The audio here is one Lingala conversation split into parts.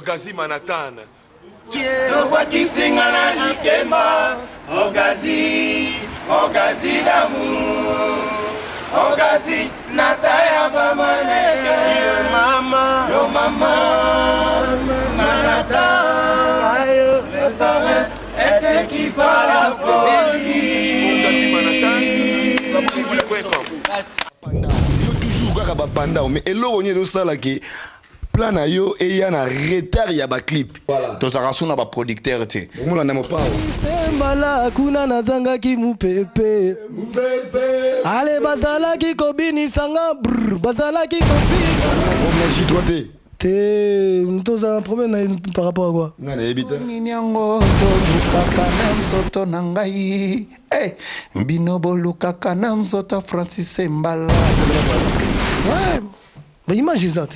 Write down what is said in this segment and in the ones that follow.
Orgazi Manhattan. Orgazi d'amour, Orgazi Nataya Bamaneke, Mama, yo Mama, Manhattan, le parrain était qui fait la folie. Orgazi Manhattan. Toujours kaka bapanda mais eloko nyi ezosala ke plan na yo eya na retard ya baclip. Voilà. tozalaka so na baproducteur te omona na mopao sembala kuna nazangaki mupepe ale bazalaki kobinisanga bazalaki kofika omeji toi te te tozala problème par rapport à quoi nga nayebi te Nini yango zolukaka na nzoto na ngai bino bolukaka na nzoto Francis Mbala. ouais mais imagine ça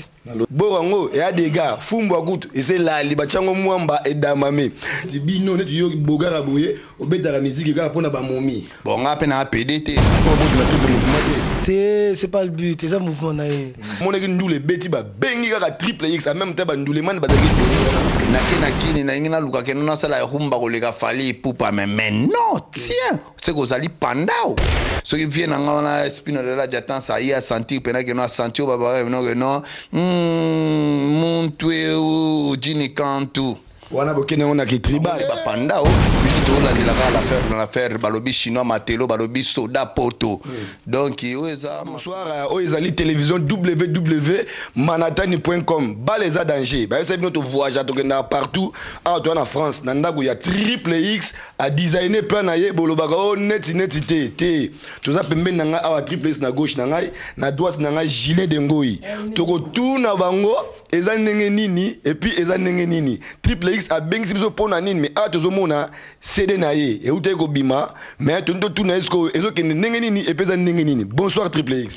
borango eya dega fumbu akutu eselali batiango mwamba edamame ti bino neti yo bogara boye obetaka miziki kaka mpona bamomi Bon nga pe na PD te obotela triple mouvement te c'est pas le but c'est un mouvement nae monaki ndule ebeti babengi kaka triple x en même temps bandule mani bazalaki deni nake na kini na ingi nalukaka eno nasala ehumba koleka fali epupa mais non tiens c'est kozali pandao soki vie na nga wana espino de la jatan sa ia sentir pena ke no sentir baba no ke no muntu ujini kantu wana bokende ngo na kitribal bapanda biso tolandelaka l'affaire balobi chinois matelo balobi soda poto donc oeza bonsoir oyo ezali télévision www.manhattan.com bale eza danger bayesa bino tovoyage tokendaka partout awa toza na France na ndako ya triple x adesigner plan na ye bolobaka o neti te toza pembeni na ngai awa triple x na gauche na ngai na droite na ngai gilet de ngoi tokotuna bango eza ndenge nini epuis eza ndenge nini triple x abengisi biso mpona nini mais awa tozomona cd na ye eutaki kobima mais totuna ye sikoyo ezokende ndenge nini epuis eza ndenge nini bonsoir triple x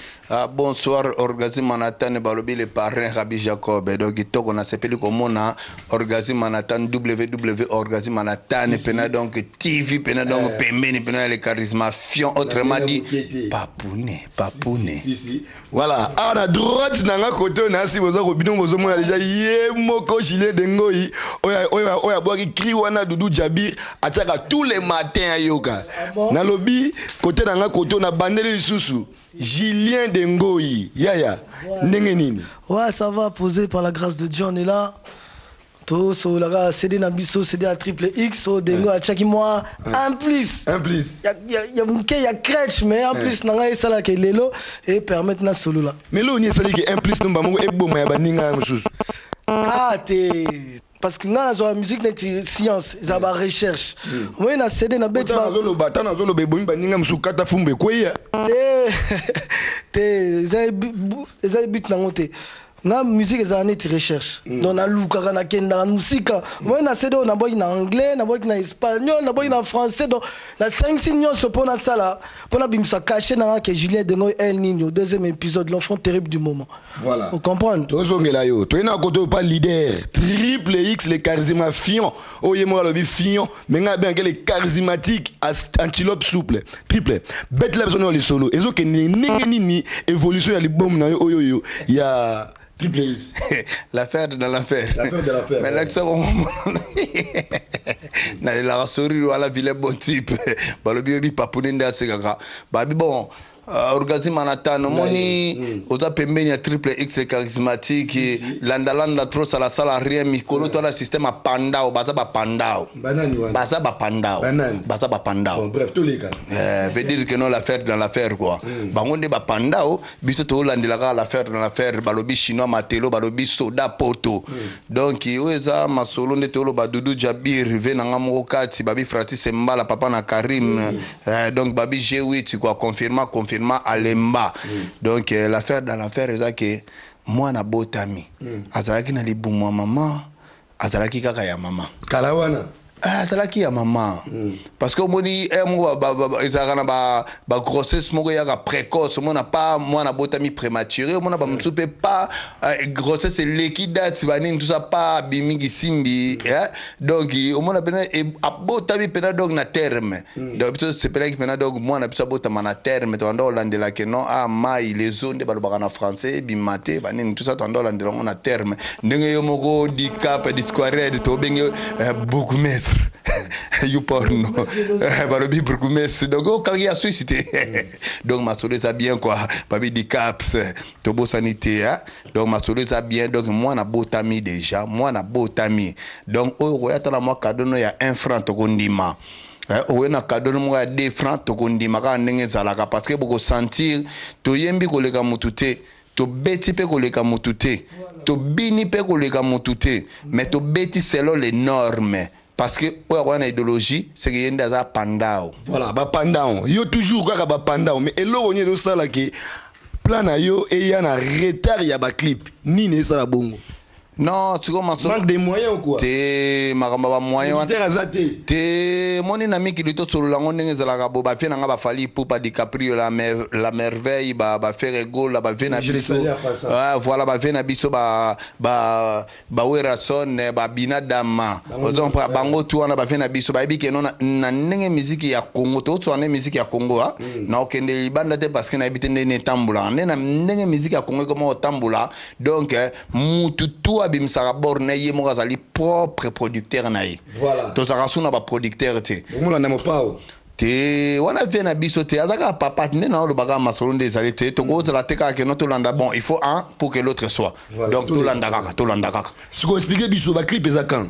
bonsoir Orgazi Manhattan balobi le parrain Rabbi Jacob donc kitoko na sepeli komona Orgazi Manhattan www.orgazi Manhattan pena donc TV pena donc pembeni pena le charisme fion autrement dit papune si voilà awa na droite na nga kote na si boza kobino bozomona déjà ye moko gilet de ngoi oyo abwaki cri wana Doudou Jabir atiaka tous les matins ayoka nalobi kote na nga kote na bandeli lisusu Julien de Ngoi yaya ndenge nini ouais ça va poser par la grâce de Dieu on est là to so la CD na biso CD à triple X so dengo à chaque mois en plus ya mouké ya crèche mais en plus nanga esala ke lelo et permettre na solo là mais lo ni esali ke en plus nomba moko eboma ya baninga mususu ah te parce que nga na musique net science ça va recherche moi na CD na beti ba zolo batana zolo be bomi baninga musu kata fumbe kweya te za but na ngote na musique eza neti recherche donc nalukaka nakendaka musika moi na CD na boyi na anglais na boyi na espagnol na boyi na français donc na 5-6 nyonso mpo nasala mpo nabimisa caché nanga ke Julien de Ngoi El Nino deuxième épisode l'enfant terrible du moment voilà vous comprenez tozongela yo toyena koto pas leader triple x le charisme fion oye mo alobi fion mais nga bien que le charismatique antilope souple triple bet la personne le solo ezoke ndenge nini évolution ya libom na yo oyo ya triple X. L'affaire dans l'affaire. L'affaire de l'affaire. Mais là, ça na la sourire wala vilain bon type. Balobi bi papunenda sekaka. Babi bon. Orgazi Manhattan moni oza pembeni ya triple X le charismatique landa trop sala rien mikolo to la système a pandao baza ba pandao baza ba pandao bon bref tous les cas veut dire que non l'affaire dans l'affaire quoi bango nde ba pandao biso to landela l'affaire dans l'affaire balobi chinois matelo balobi soda poto donc oza masolo nde to lo ba Doudou Jabir rive na ngamo kati babi Francis Mbala papa na Karim donc babi G8 quoi confirma alemba donc l'affaire dans l'affaire est que moi na botami azalaki na libumu maman azalaki kaka ya maman kalawana Ah, c'est là qui a maman. Parce que moi, ba grossesse, moi, précoce. Moi, n'a pas, moi, n'a pas prématuré. Moi, n'a pas grossesse liquide, tout ça pas bimigi simbi. Donc, au moins, abotami pena donc na terme. Donc, c'est pena qui pena donc moi, n'a pas abotama na terme. Tu vas là la que non, ah, maï, les zones de balbara français, bimate, banin, tout ça, tu vas là na terme. N'engue yomogo di cap, di square, de tobeng, beaucoup mestre. You porno. Balobi beaucoup mestre. Donc, quand il y a suscité. Donc, ma soleil ça bien quoi. Papi di caps, tobo sanité. Donc, ma soleil ça bien. Donc, moi, na botami déjà. Moi, na botami. Donc, oh, ouais, moi, cadeau, il y a 1 franc, tokondima. Owe na cadeau mo 2 francs tokondima ka ndenge zalaka parce que boko sentir to yembi koleka mutute to beti pe koleka mutute to bini pe koleka mutute mais to beti selon les normes parce que on a idéologie c'est que yenda za pandao voilà ba pandao yo toujours kaka ba pandao mais eloko ni do sala ke plan na yo et ya na retard ya ba clip ni ne sala bongo. Non, tu commences. Manque des moyens ou quoi? T'es maramba moyen. T'es mon ami qui lui tout sur l'angle de la gabo. Bah, finalement, bah, fallait pour pas DiCaprio la merveille, bah, faire rigole, bah, venir abisso. Voilà, bah, venir abisso, bah, Werason, bah, Binadama. Aux hommes, bango, tu en as, bah, venir abisso, bah, que non, na n'enge musique ya Congo, tout sur musique ya Congo, hein. Na aucun des bandes parce qu'on habite dans tambula. Na n'enge musique ya Congo comme au tambula. Donc, tout bimsara borne ye mo gazali propre producteur naï. Voilà. To sara suna ba producteur te. Mo la namo pao. Te wana vient na biso te azaka papa ne na lo baga masolo des allé te to go la te ka ke no to landa bon il faut un pour que l'autre soit. Voilà. Donc to landa kaka. Ce qu'on expliquer biso ba clip ezakan.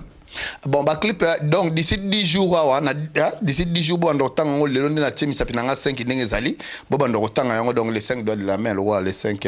Bon ba clip donc d'ici 10 jours d'ici 10 jours bon temps le long de la chemi sapinanga 5 ndenge zali bo bando tanga yango donc les 5 doigts de la main le roi les 5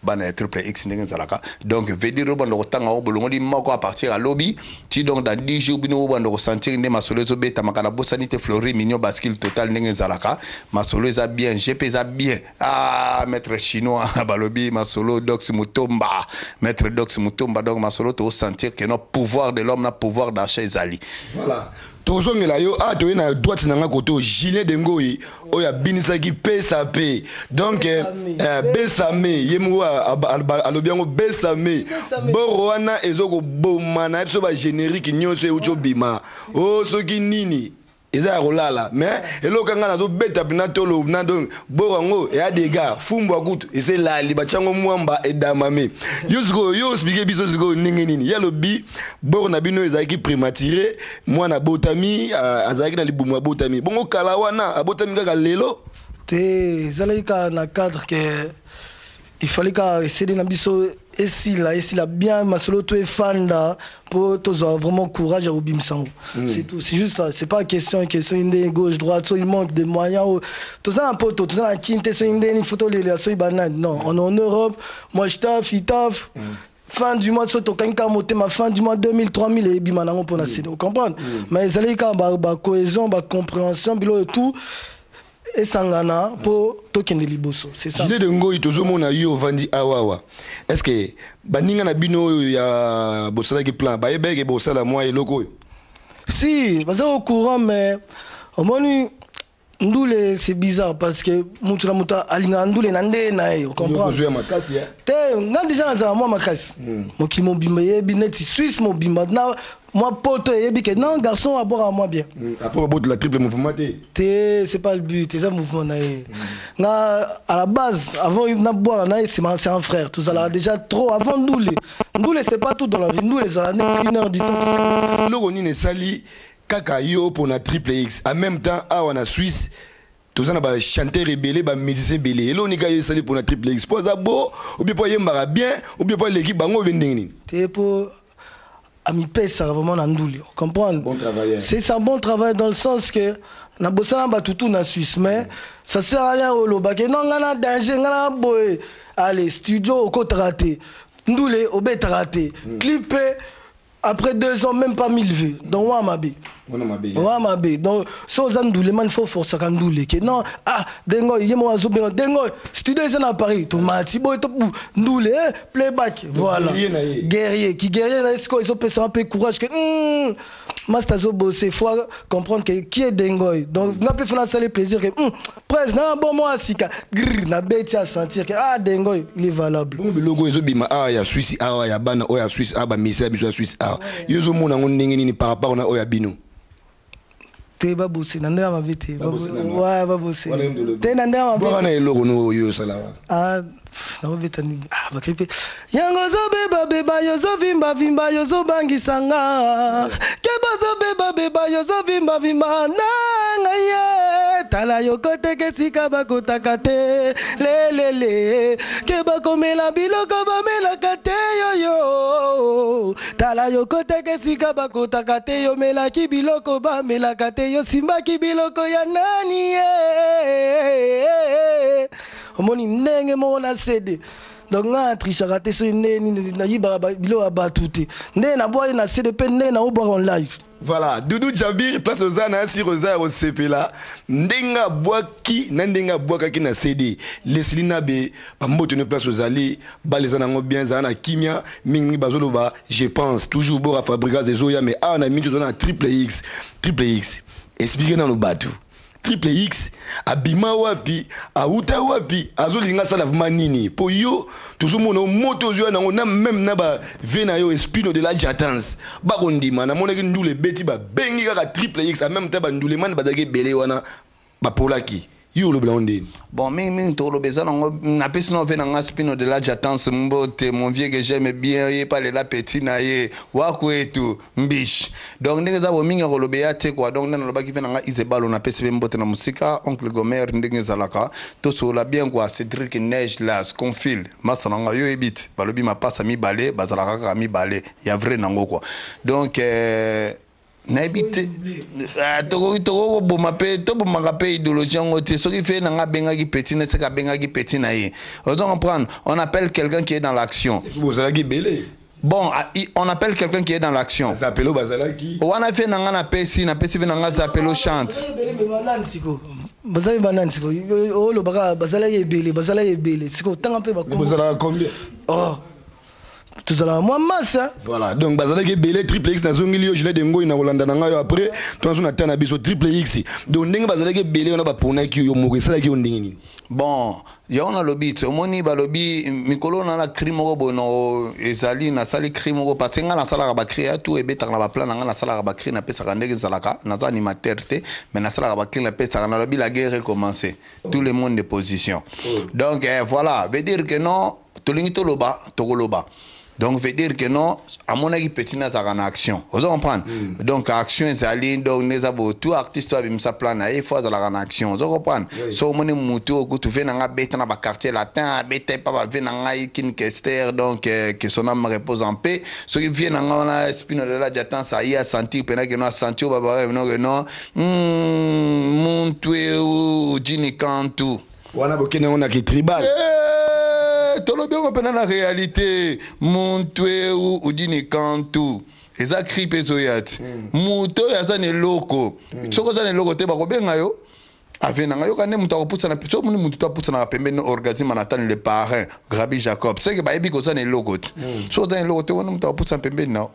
ban triple X ndenge zalaka donc veut dire bando tanga o bolongo di moko à partir à lobby ti donc dans 10 jours bino bando sentir ne masolezo beta makana bosanité fleurie mignon bascule total ndenge zalaka masoleza bien GP za bien ah maître chinois balobi masolo dox mutomba maître dox mutomba donc masolo to sentir que notre pouvoir de l'homme pouvoir d'achat ezali. Voilà. Tozongela yo a to na droite nanga koto Gilet Dengoyi oya binisaki PSAP. Donc Besame yemwa alobiango Besame. Borwana ezoko bomana biso ba générique nyonso eucho bima. Oh soki nini eza rolala mais eloko ngana zo beta bina tolo na donc borango et a des gars fumbo akutu et c'est là li bachango mwamba et damame yo expliquer biso ziko ningi nini ya lobi borna bino ezaki prématuré moi na botami azaki na libumu botami bongo kala wana abotami kaka lelo te zalika na cadre que il fallait qu'à essayer de nabiso et si là bien ma solo to est fan là pour tous vraiment courage à Obim Sango. C'est tout, c'est juste ça, c'est pas question de gauche droite, il manque des moyens tout ça un pote, tout ça un quinte so une photo les so banane. Non, on est en Europe, moi je taffe fin du mois de soto kanka moté ma fin du mois 2000 3000 et bimanango pour nasser. Vous comprenez? Mais zalika ba cohésion, ba compréhension bilo tout et sangana pour token de liboso, c'est ça. Gilet Dengoyi tozomona yo vandi awawa. Est-ce que baninga na bino ya bosala ki plan ba yebeke bosala moi eloko? Si, parce au courant mais au moins Ndoule c'est bizarre parce que mutu na muta alinga Ndoule na nde na yo comprends. Yo makasi ya. Te nga déjà za moi makasi. Moki mo bimba yebi net Suisse mo bimba na moi pote yebi que non garçon à boire à moi bien. Après au bout de la triple mouvement c'est pas le but, c'est ça mouvement na. Na à la base avant na boire na c'est un frère, tout ça là déjà trop avant Ndoule. Ndoule c'est pas tout dans la vie, Ndoule ça net 1 heure du temps. Logoni ne sali kaka yo pour na triple X en même temps à wana Suisse tous ça ba chanteur rebelle ba musicien belé elo ni ka yo sali pour na triple X pour ça beau ou bien pour yemba bien ou bien pour l'équipe bango vending t'es pour ami pesa vraiment na Ndoule comprendre bon travail c'est un bon travail dans le sens que na bossa ba tout na Suisse mais ça sert à rien au loba que non ngana danger ngana boy allez studio au côté raté Ndoule au bet raté clipé après 2 ans, même pas 1000 vues. Donc, Wamabe. Donc, si on a Ndoule, il faut forcer à Ndoule. Non, ah, Dengo, il y a mon azo, Dengo, studio est à Paris. Tu m'as dit, Ndoule, playback. Voilà. Guerrier. Qui guerrier, est-ce qu'ils ont un peu de courage que, Mastazo bossé, il faut comprendre que qui est Dengoy. Donc, on peut faire ça le plaisir que, presque, non, bon, moi, si, na bête à sentir que, ah, Dengoy, il est valable. Bon, le logo, il y a Suisse, il y a Bana, il y a Suisse, il y a Suisse, il y a Suisse, par rapport à Oyabino. T'es pas bossé, n'en ma vie, t'es pas bossé. Ouais, pas bossé. T'es n'en ma vie. Bon, logo, no, yo, ça là. Ah, non, mais t'as dit, ah, va criper. Yango zo beba beba, yo zo vimba vimba, yo zo bangi sanga. Keba zo beba beba, yo zo vimba vimba, nanga ye. Tala yo kote ke sika bako takate, le. Keba komela biloko ba mela kate yo yo. Tala yo kote ke sika bako takate yo mela ki biloko ba mela kate yo simba ki biloko ya nani ye. Omoni ndenge mo na cédé donc nga trichaka te so ndeni na yiba bilo abatute ndé na boy na cédé pe ndé na oba en live. Voilà, Doudou Djabir place aux ana si rosa au CP là ndenga boaki na ndenga boaka na CD Leslina be ba moto ne place aux ali ba les ana bien za na kimia mingi bazolo ba je pense toujours bora fabriquer des oya mais a na mingi zona triple X expliquer dans le bateau Triple X, abima wapi, auta wapi, azolinga sala manini. Po yo, toujours mon moto yo na même na ba vena yo espino de la jatance. Ba kondima na monaki ndule beti ba bengi kaka Triple X a même taba ndule man bazake belé wana ba polaki. Yo le blondé. Bon, ming to lo bezana na pesi no vena nga spino de la jatance mbote mon vieux que j'aime bien yé pas la petit na yé wako etu mbish. Donc ndenge za bo minga ko lo beate quoi donc na lo ba ki vena nga izebalo na pesi mbote na musika oncle Gomer ndenge zalaka to so la bien quoi Cédric Neige là Sconfil masana nga yo ebit balobi ma passe mi balé bazalaka ka mi balé ya vrai nango quoi. Donc n'habite toko boma pe to boma pe idéologie ngote ce qui fait nanga benga ki petit na seka benga ki petit na ye on doit comprendre on appelle quelqu'un qui est dans l'action bon on appelle quelqu'un qui est dans l'action Zapelo bazalaki on a fait nanga na pesi nanga Zapelo chante bazali banane siko o lo baka bazala yebele siko tanga pe ba bazala combien oh tout ça là moi masse voilà donc bazala ke belé Triple X na zongili yo gilet de ngoy na Rolanda na ngayo après to na tana biso Triple X donc ndenge bazala ke belé on a ba pona ki yo moko sala ki yo ndenge ni bon ya on a lobby omoni ba lobby mikolo na la crime ko bono ezali na sali crime ko patenga na sala ba créer tout et beta na ba plan na sala ba créer na pesa ka ndenge zalaka na za animateur te mais na sala ba créer na pesa na lobby la guerre commencer tout le monde de position donc voilà veut dire que non tolingi to loba to loba. Donc, veut dire que non, à mon avis, petit n'a pas action. Vous comprenez? Donc, action est allée, donc, nous avons tout artiste qui a mis sa plan, il faut de la action. Vous comprenez? So, mon moutou, que tu fais dans la bête, dans le quartier latin, bête, pas venir dans la Kester, donc, que son âme repose en paix. Ceux qui viennent dans la spino de la j'attends, ça y a senti, pendant que nous avons senti, non, mon tué ou Jini Kantou. On a beaucoup de tribal. Tolo bien on la réalité montwe ou dini kantu eza kripe zoyat muto ya zane loko soko zane loko te ba ko benga yo avena ngayo kane muta ko putsa na pitso muni mutu ta putsa na pembeni organisme manatan le parrain Grabi Jacob c'est que ba ebi ko zane loko so zane loko te wona muta ko putsa pembeni na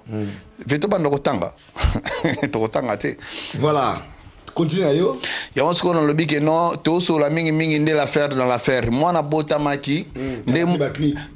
veto bando ko tanga to ko tanga te voilà. Continue yo. Ya on se connaît le big non, tout sur la mingi de l'affaire dans l'affaire. Moi na bota maki.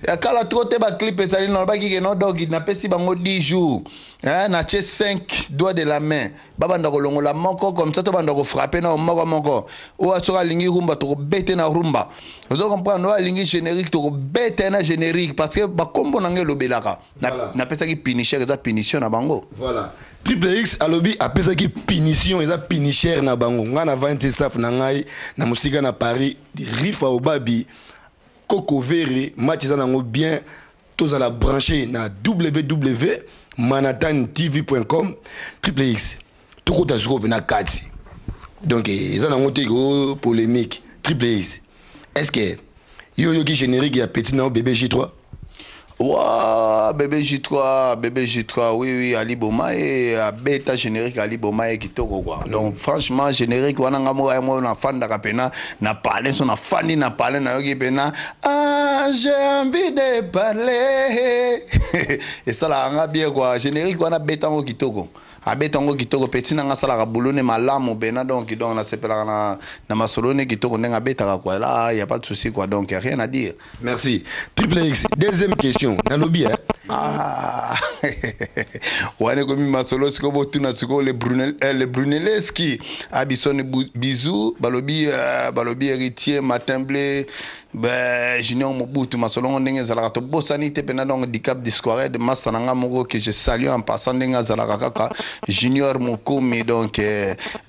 Ya kala trop te ba clip ezali na ba ki non donc na pesi bango 10 jours. Hein na che 5 doigts de la main. Baba ndako longola moko comme ça to banda ko frapper na moko. O asoka lingi rumba to bete na rumba. Vous comprenez no lingi générique to bete na générique parce que ba kombo na ngelo belaka. Na pesa ki finisher za punition na bango. Voilà. Triple X alobi apesa ki punition eza punisher na bango nga na 20 staff na ngai na musika na Paris rifa obabi Coco Vere match za nango bien tous à la brancher na www.manhattantv.com Triple X tout ko tazuko na kati donc eza nango te ko polémique Triple X est-ce que yo ki générique ya petit na bébé J3 Ouah, bébé J3, oui, Ali Bomaye, bêta générique Ali Bomaye qui toque quoi. Donc, franchement, générique, on a un fan de Rapena, n'a parlé, son fan, n'a parlé, n'a pas ah, j'ai envie de parler. Et ça, là, on a bien quoi. Générique, on a bêta qui toque. abetango kitoko petit na ngasala ka boulot ne malamu bena donc na sepela na masolo ne kitoko ndenga betaka quoi là y a pas de souci quoi donc rien à dire. Merci. Triple X, deuxième question. Na lobby hein. Ah, wane komi masolo siko botuna siko le Brunelleschi abisone bisou balobi héritier matin blé Junior Mobutu masolo ndenge zalaka to bosanité pena donc di cap discours de master nanga moko que je salue en passant ndenge zalaka kaka Junior Mokomi donc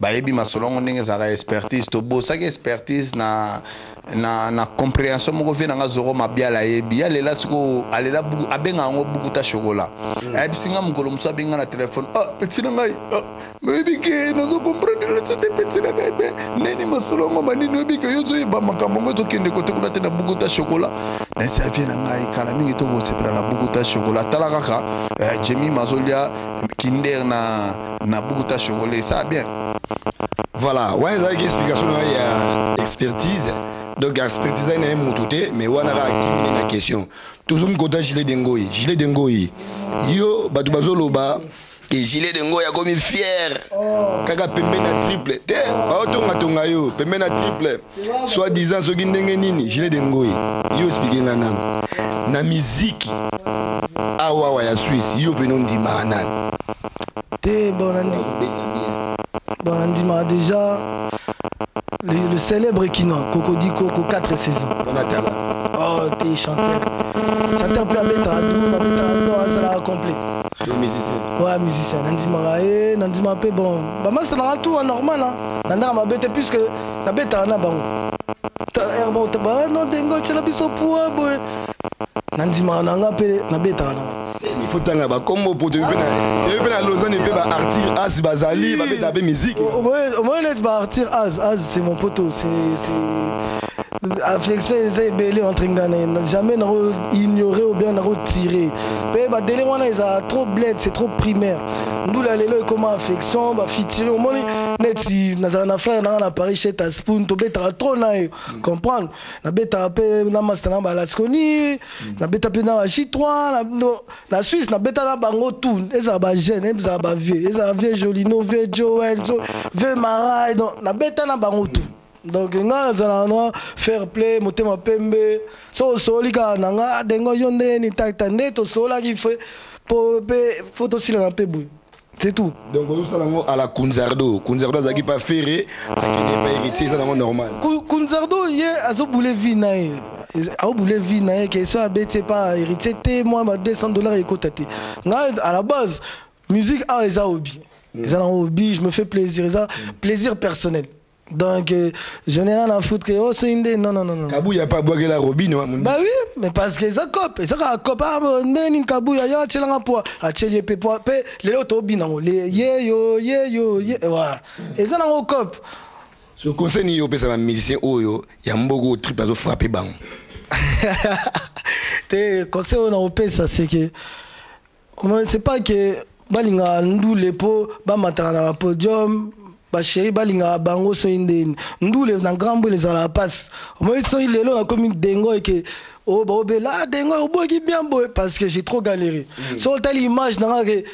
bayebi masolo ndenge zalaka expertise to bosaki expertise na compréhension moko ve nanga zoro mabiala yebi ya lela siko alela buku abenga ngo buku ta chocolat abisinga mukolo musa benga na téléphone petit nanga maybe ke nazo comprendre le c'était petit nanga be neni masolo ngo bani nobi ke yozo yeba makambo ngo to kende kote kuna tena buku ta chocolat na sa vie nanga ikala mingi to go sepela na buku ta chocolat tala kaka Jemi Mazolia kinder na buku ta chocolat ça bien. Voilà, ouais, ça explication il y a expertise. Donc expertise na un mototé mais wana ka la question. Toujours une côté gilet dengoyi. Yo batu bazoloba que gilet dengoyi a comme fier. Kaka pembe na triple. Te ba tonga yo pembe na triple. Soit disant so ndenge nini gilet dengoyi. Yo expliquer na musique. Awa ya Suisse yo penon di manan. Te bonandi. Bonandi ma déjà le célèbre Kinois, Cocody Coco, 4 saisons. Oh, t'es chanteur. Chanteur plus à mettre à dos, ça l'a complet. Musicien. Ouais, musicien. Nandi Marae, Nandi Mapé, bon. Bah, moi, c'est dans tout normal, hein. Nandi Mabete, puisque la bête a un abon. Bon, t'as non, dengo, tu l'as mis au poids, boy. Nandi Marae, la bête a un il faut tanga ba combo pour te na Lausanne pe ba artir as bazali ba pe musique. Au moins let's ba artir as c'est mon poteau, c'est afflexion c'est belé en train de jamais ignorer ou bien tirer. Mais ba délai on a trop bled, c'est trop primaire. Nous là les comment affection ba fitiller au moins net si na frère na Paris chez ta spoon to beta trop na comprendre. Na beta pe na master na ba laskoni, na beta pe na J3 na Suisse na beta na bango tout eza ba jeune eza ba vieux eza vieux Jolino vieux Joel vieux Marai donc na beta na bango tout donc nga za na fair play motema pembe so solika nanga dengo yonde ni takta to sola qui fait pour photo sila na pebu c'est tout. Donc on ça à la Kunzardo zaki pas ferré à qui n'est pas héritier ça normal. Kunzardo yé azo boule vie nae a boule vie nae que ça bête pas héritier té moi $200 écoute nga à la base musique a les hobby ils ont hobby je me fais plaisir ça plaisir personnel. Donc je n'ai rien à foutre que oh c'est une idée non. Kabou y a pas boire la robine. Bah oui mais parce que ça cop et ça cop ah neni Kabou ya tchelanga po a tchelie pe po pe les autres binango les yo voilà et ça na cop ce conseil ni yo pesa ba musicien oyo ya mbogo trip azo frapper bang. Te conseil on a pesa c'est que c'est pas que balinga ndu lepo ba matana na podium ba chéri balinga bango so inde ndule na grambo les la passe moi ils sont lelo na comme dengo et que oh ba obela dengo oboki bien boy parce que j'ai trop galéré sur telle image na que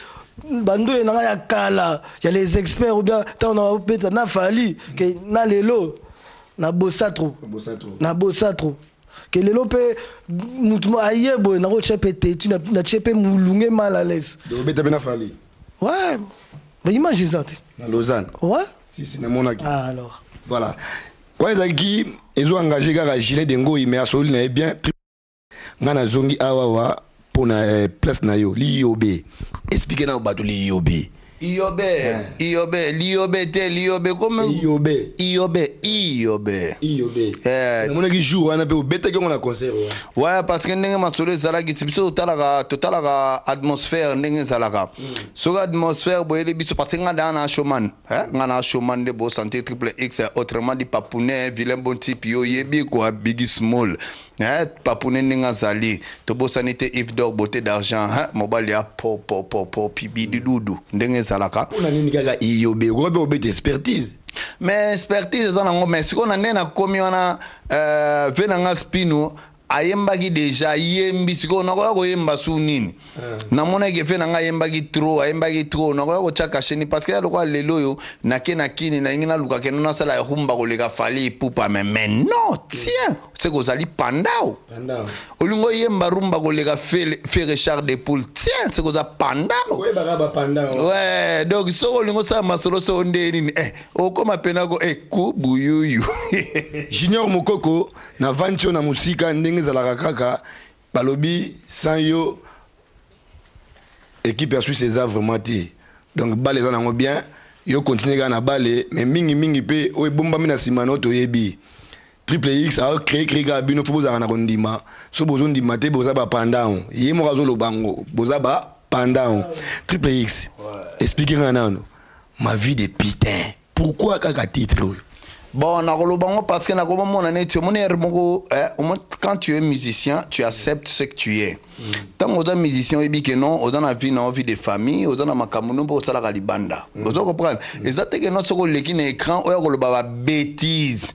bandule na ya kala il y a les experts ou bien tant on a peut na fali que na lelo na bossa trop que lelo pe mutumo aye boy na ko chepete tu na chepe mulunge mal à l'aise do beta bena fali ouais. Mais imagine ça. Dans Lausanne. Ouais. Si, c'est dans mon acquis. Ah, alors. Voilà. Quand ils ont engagé un gilet dengo, mais à Solina est bien. Ngana zongi awawa pour na place na yo, l'IOB. Expliquez nous bateau l'IOB. IOB comme IOB. Mon qui joue on a peu bête qu'on a concert. Ouais parce que ndenge masolo ezala ki biso totala atmosphère ndenge ezalaka. So atmosphère boyeli biso parce que ngana na showman de bo santé triple X autrement dit papounet vilain bon type yo yebi quoi big small. Papounet ndenge zali to bo sanité if dog beauté d'argent mobile ya po pibi dudu ndenge zalaka. On a ni gaga IOB on peut expertise. Mais expertise dans mais si on a nena komi wana venanga spino ayembaki déjà yembi siko nakoya koyemba su nini namonaki fe nanga ayembaki trop nakoya kotyaka sheni parce que aloko lelo oyo nake na kini nalingi naluka keno nasala ehumba koleka fali epupa mais non tiens c'est kozali pandao olingo oyemba rumba koleka fe Richard de Poule tiens c'est koza pandao ouais donc soko olingo osala masolo so nde nini okoma penako kubuyuyu Junior Mokoko na vantio na musika ndenge zalaka kaka balobi sans yo équipe a su ses œuvres vraiment té donc balé za nango bien yo continuer na balé mais mingi pe o bombami na simano to yebi Triple X a créé ga bino fo bozaka na kondima so bozondima te boza ba pandao ye mo kazo lobango boza ba pandao Triple X expliquez-moi nano ma vie de putain pourquoi kaka titre oyo. Bon, parce que quand tu es musicien, tu acceptes ce que tu es. Tant que tu es musicien, tu es non, tu as une vie de famille, tu as une makamuno, tu as une banda. Vous comprenez? Et ça, c'est que notre écran, tu as une bêtise.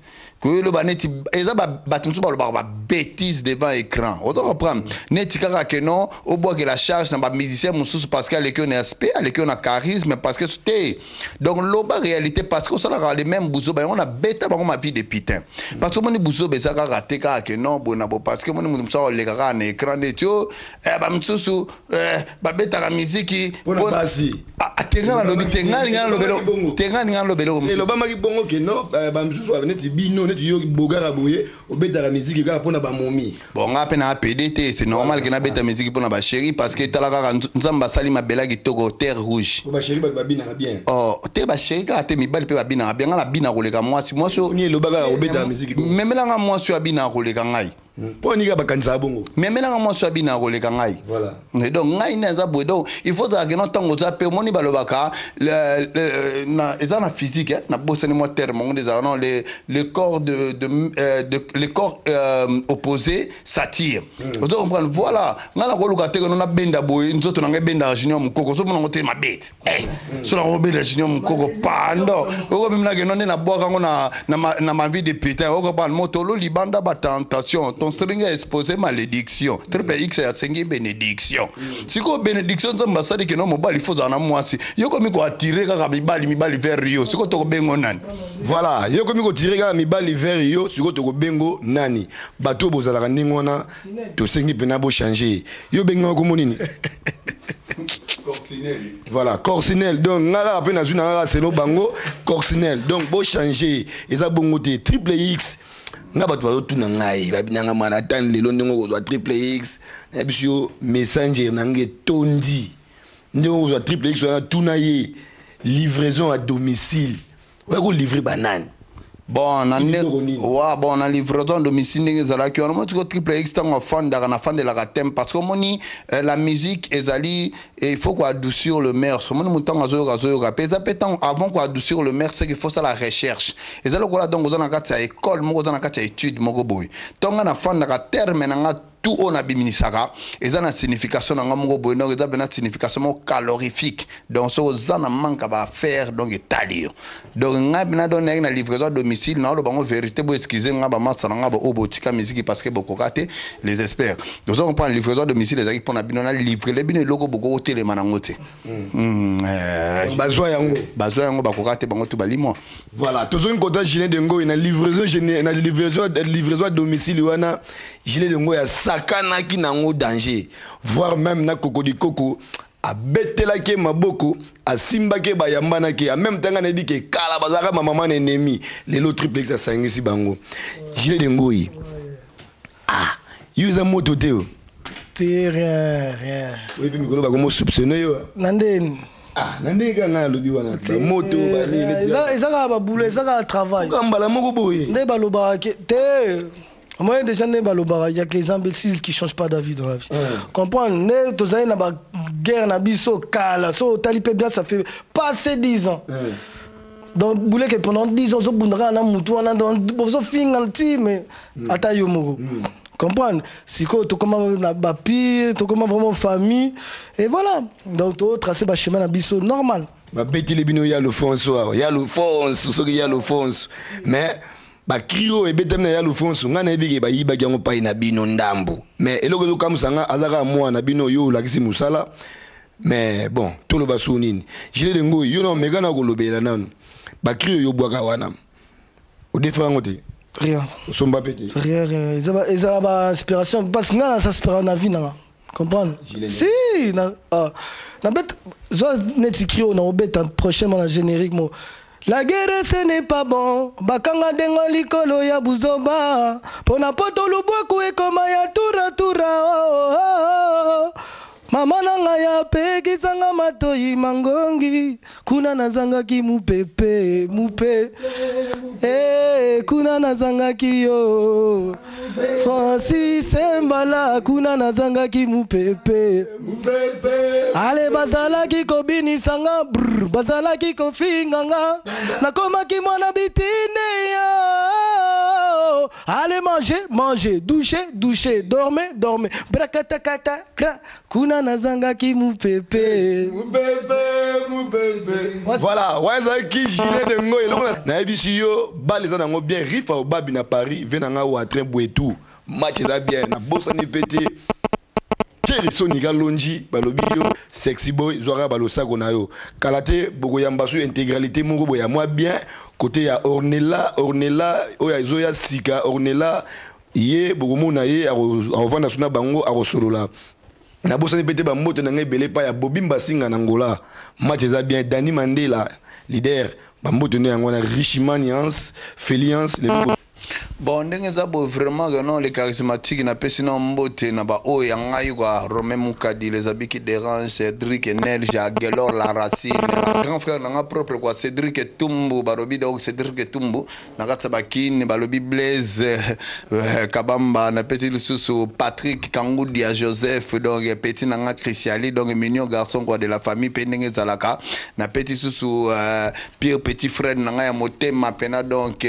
Bêtise devant l'écran. On doit reprendre. Netika que non, au bois que la charge n'a pas musicien parce qu'elle est un aspect, elle est un charisme, parce que c'était. Donc, l'oba réalité, parce que ça a les mêmes bousseaux, on a bêta dans ma vie de putain. Parce que mon bousseau, ça a raté que non, parce que mon bousseau, les gars, un écran de tout, bamsoussou, bêta la musique qui. Tenga le belo. Et le bama qui bongo que non, bamsoussou, bino. Bogara boye obeta la musique ka pona ba momi bon ngape na PDT c'est normal que na beta musique pona ba chéri parce que talaka nzamba sali mabela kitoko terre rouge ba chéri ba bina bien oh te ba chéri ka te mibali pe ba bina bien ngala bina koleka mwasi ni lo baga obeta la musique memela nga mwasi wa bina koleka ngai pour ni ka bakanisa bongo memela nga mwasi wa bina koleka ngai voilà donc ngai na za boy donc il faut que non tango za pe moni balobaka na ezana physique na bosseni mo terme on des non le corps les corps opposés s'attirent. Vous comprenez? Voilà. Ngala ko luka te ko na benda boy nzoto na benda junior mukoko so mona ngote mabete. So na benda junior mukoko pando. Oko mimna ke nonde na boka ngo na ma vie de putain. Oko ban moto lo libanda ba tentation. Ton string est exposé malédiction. Triple X a sengi bénédiction. Siko bénédiction nzamba sali ke no mobali faut za na mwasi. Yoko mi ko attirer kaka mibali vers Rio. Siko to ko bengo nani. Voilà, yoko mi ko tirer kaka mibali vers Rio. Siko to ko bengo nani bato bozalaka ndenge wana tosengi pena bo changer yo benga ko monini voilà Corsinel donc ngala pe na zuna ngala selo bango Corsinel donc bo changer eza bongo te Triple X nga bato bazo tuna ngai babinanga mana tan lelo ndenge ko Triple X na biso messenger nange tondi ndenge ko Triple X wana tuna ye livraison à domicile ouais ko livrer banane. Bon, on a livraison domicile n'ezalaki on mo Triple X tant fan de la thème parce que moni la musique ezali et il faut quoi adoucir le mer so moni mutango azoyo pesa petant avant quoi adoucir le mer c'est qu'il faut ça la recherche ezalo ko la donc on a kati école moko on a kati étude moko boy tonga na fan de la terme na tout on a biminisaka et ça a une signification dans mon boy donc ça a une signification calorifique donc ça na manque à faire donc italien donc ngabina donner une livraison domicile na lo bango vérité bo excuser ngaba masa ngaba obotika musique parce que boko kate les experts donc on prend livraison domicile les équipes on a bino livrer les bino loko boko hotel manangote bazwa yango bakokate bango to balimo voilà toujours une contact gilet de ngo na livraison à domicile wana gilet de ngo ya sakanaki nango danger voire même na kokodi koko abetelaki maboko asimbaki bayambanaki en même temps na dit que kala bazaka maman ennemi lelo Triple X asangisi bango gilet de ngoi ah yuza moto teo rien oui puis mikolo bakomo soupçonner yo nandeni ah nande kana lobi wana moto bali ezaka ba boulot ezaka travail kambala moko boye nde baloba te. Moi, déjà, il y a que les imbéciles qui ne changent pas d'avis dans la vie. Comprendre? Tu as une guerre, ça fait passer 10 ans. Donc, vous voulez que pendant 10 ans, vous avez un mouton, vous avez un petit, mais attends, comprendre? Si tu as pire, tu as vraiment famille, et voilà. Donc, tu as tracé le chemin normal. Il y a le fond, mais. bakrio ebetem na ya Lufonso nga na ebike bayiba yango pai na bino ndambu mais eloko to kamusanga azaka moi na bino yo lakisi musala mais bon tout le basu nini jile de ngoi yo no mega na kolobela nanu bakrio yo bwaka wana au défend ngote rien somba pété rien ils ont ba inspiration parce que nga ça s'espère na vie na comprendre si na bête zo netikrio na obeta prochainement na générique mo. La guerre ce n'est pas bon. Bakanga dengo likolo ya buzoba. Pona poto lubwaku e koma ya tura. Oh. Mama nanga ya peki sanga matoi mangongi. Kuna nazanga ki mupepe. Kuna nazanga ki yo. Francis Mbala kuna nazanga ki mupepe. Ale basala ki kobini sanga brr. Basala ki kofinganga. Nakoma ki mwana bitine yo. Ale manger, doucher, dormir. Brakatakata kra. Kuna nazanga ki mupepe. Voilà, ouais qui gilet de ngoi na ebisi yo bali za nango bien rifa au babi na Paris venanga wa train bouetou match za bien na bossa ni pété Thierry Sonika Lonji balobi yo sexy boy zoara balosako na yo kalate boko yambasu intégralité moko boya moi bien côté ya Ornella oya zoya sika Ornella ye boko mona ye avanda suna bango arosolola na bossa ni pété ba moto na ngebele pa ya Bobimba Singa na Angola match za bien Dani Mandela leader bamboto ne yango na Richimanians Feliance le bon ndenge za bo vraiment que non les charismatiques na pesina mbote na ba o ya ngai kwa Romain Mukadi les abiki dérange Cédric Nelge Gelor la Racine grand frère na propre quoi Cédric Tumbu barobi donc Cédric Tumbu na katsa bakine balobi Blaise Kabamba na petit susu Patrick Kangoudi à Joseph donc petit na Christiali donc mignon garçon quoi de la famille pendenge zalaka na petit susu Pierre petit frère na ya motema pena donc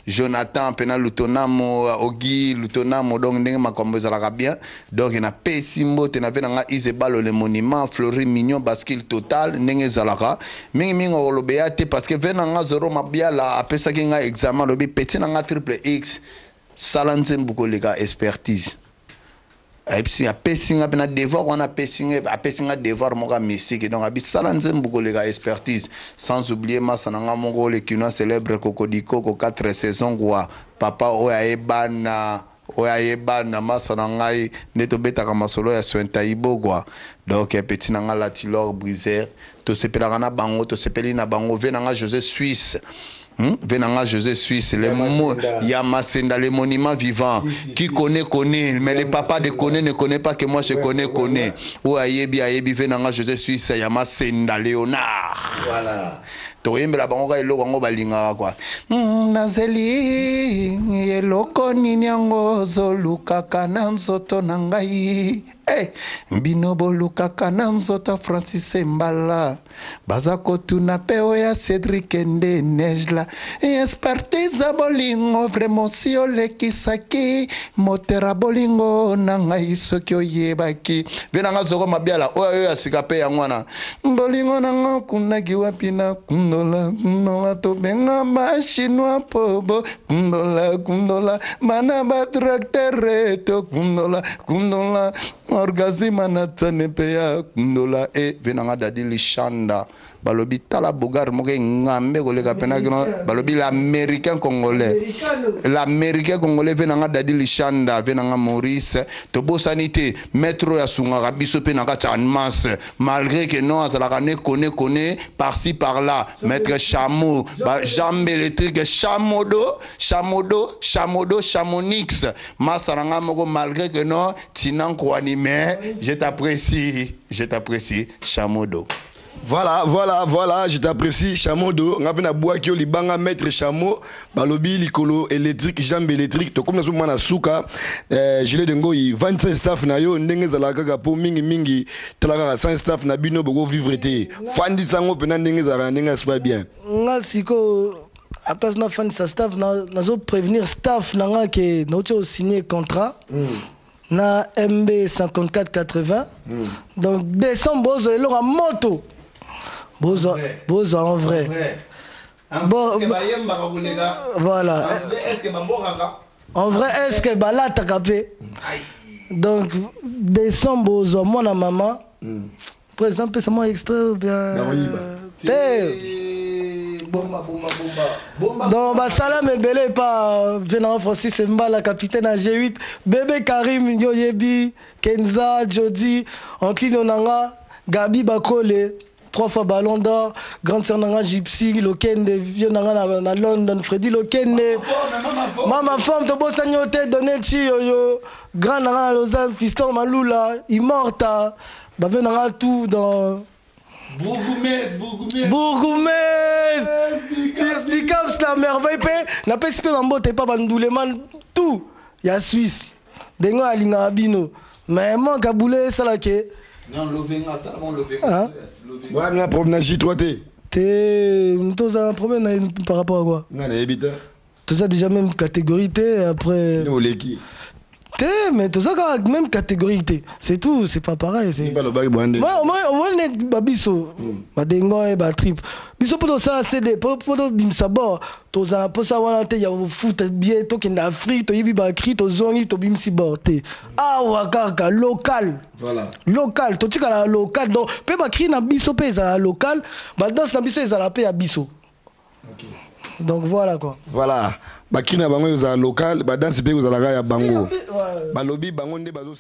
Jonathan pena lutonamo Ogi lutonamo donc ndenge makombo ezalaka bien donc na pesi mbote na vena nga Isebalo le monument Fleury Mignon bascule total ndenge ezalaka mingi olobeya te parce que vena nga zoro mabiala apesaki nga examen lobi petit na nga triple X salanze mbuko lega expertise a pesinga pena devoir on a pesinga devoir moka musique donc abi salanze mbuko lega expertise sans oublier masananga mongo le kino célèbre Cocodico ko 4 saisons quoi papa oya ebana masananga neto betaka masolo ya Swentaibo quoi donc petit nanga la Tilor Briser to sepelaka na bango to sepeli na bango venanga José Suisse Venanga José Suisse, les mots Yamasenda, les monuments vivants. Qui connaît, mais les papas de connaît ne connaît pas que moi je connais. Ou Ayebi, Venanga José Suisse, Yamasenda, Léonard. Voilà. Toyembe la bango elo bango balinga quoi. Nazeli eloko nini yango zoluka kana nzoto nangai. Binobo luka kana nzoto Francis Mbala. Bazako tuna peo ya Cédric Ende Nejla. Expertise bolingo vraiment si olekisaki motera bolingo nangai soki oyebaki. Venanga zoko mabiala oyo ya sikape ya ngwana. Bolingo nanga kunaki wapi na kundola to benga ba chinois pobo kundola mana ba tracteur to kundola orgasme na tsanepe ya kundola venanga dadi lishanda balobi tala bogar moke ngambe kolega pena kino balobi l'américain congolais venanga dadi lishanda venanga Maurice to bosanité maître ya sunga biso pena ka tsanmas malgré que non azalaka ne connaît par-ci par-là maître Chameau jambe électrique Chamonix masaranga moko malgré que non tinan ko animé je t'apprécie Chamodo. Voilà, je t'apprécie, Chamodo. On a bien bois qui libanga maître Chameau, balobi likolo électrique, jambe électrique. To comme na souma na suka, gilet de ngoi 25 staff na yo ndenge zalaka ka po mingi talaka 100 staff na bino bogo vivre te. Fandi sango pena ndenge zalaka ndenge c'est pas bien. Nga siko après na fandi sa staff na zo prévenir staff na nga ke na o signer contrat. Na MB 5480. Donc décembre bozo elora moto. Bozo en vrai. Bon, voilà. Est-ce que en vrai, est-ce que là, t'as capé? Donc, décembre, moi, la maman, président, peut moi extrait ou bien. Donc, ça me belé pas Vénan Francis Mbala, capitaine à G8, bébé Karim, Yoyebi, Kenza, Jody, Anklin Onanga, Gabi Bakole. 3 fois ballon d'or, grande sœur Nanga Gypsy, Lokende, vieux Nanga na London, Freddy Lokende. Maman femme, to bossa nyote, Donechi, yo, grand Nanga Lausanne, Fiston Malula, Immorta, bah vieux Nanga tout dans. Bourgoumès, Dicaps la merveille, n'a pas espéré en botte, pas bandouleman, tout, il y a Suisse, dengo alinga abino, mais moi Kaboulé, ça là que. Non, l'ovenga, ça va l'ovenga. Ouais, mais la promenade J3T. T'es un problème par rapport à quoi? Non, habite. Tout ça déjà même catégorie T, après. T, mais tout ça quand même catégorie T. C'est tout, c'est pas pareil. C'est pas le bail bandé. Moi, on est babiso. Badengo et batrip. Biso pour ça CD, pour bimsabo. Tout ça pour ça on il y a foot bien to qui en Afrique, to yibi bakri, to zongi, to bimsi borté. Ah wakaka local. Voilà. Local, to tika la local. Donc pe bakri na biso pe za local, ba dans na biso za la pe ya biso. OK. Donc voilà quoi. Voilà. Bakina bango za local, ba danse pe za la ya bango. Ba lobby bango nde bazo